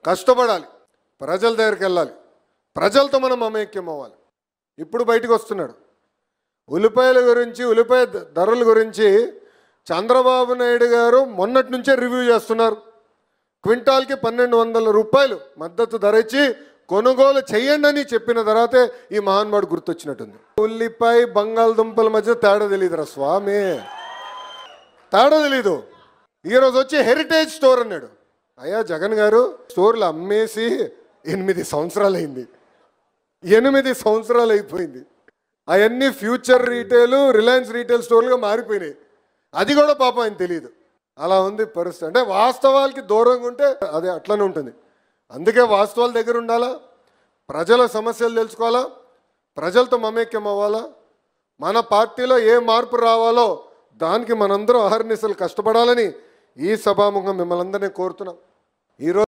కష్టపడాలి, ప్రజల దగ్గరికి వెళ్ళాలి, ప్రజలతో మనం మమేక్యం అవ్వాలి. ఇప్పుడు బయటకు వస్తున్నాడు ఉల్లిపాయల గురించి, ఉల్లిపాయ ధరల గురించి చంద్రబాబు నాయుడు గారు మొన్నటి నుంచే రివ్యూ చేస్తున్నారు. క్వింటాల్కి 1200 రూపాయలు మద్దతు ధర ఇచ్చి కొనుగోలు చేయండి అని చెప్పిన తర్వాతే ఈ మహానుభావుడు గుర్తొచ్చినట్టుంది. ఉల్లిపాయ బంగాళదుంపల మధ్య తేడా తెలియదురా స్వామి, తేడా తెలీదు. ఈరోజు వచ్చి హెరిటేజ్ స్టోర్ అన్నాడు. అయ్యా జగన్ గారు, స్టోర్లు అమ్మేసి 8 సంవత్సరాలు అయింది, 8 సంవత్సరాలు అయిపోయింది. అవన్నీ ఫ్యూచర్ రీటైల్, రిలయన్స్ రీటైల్ స్టోర్లుగా మారిపోయినాయి. అది కూడా పాపం ఆయన తెలియదు. అలా ఉంది పరిస్థితి. అంటే వాస్తవాలకి దూరంగా ఉంటే అదే అట్లనే ఉంటుంది. అందుకే వాస్తవాల దగ్గర ఉండాలా, ప్రజల సమస్యలు తెలుసుకోవాలా, ప్రజలతో మమేక్యం అవ్వాలా. మన పార్టీలో ఏ మార్పు రావాలో దానికి మనందరం అహర్నిశలు కష్టపడాలని ఈ సభాముఖం మిమ్మల్ని అందరినీ కోరుతున్నాం. ఈరోజు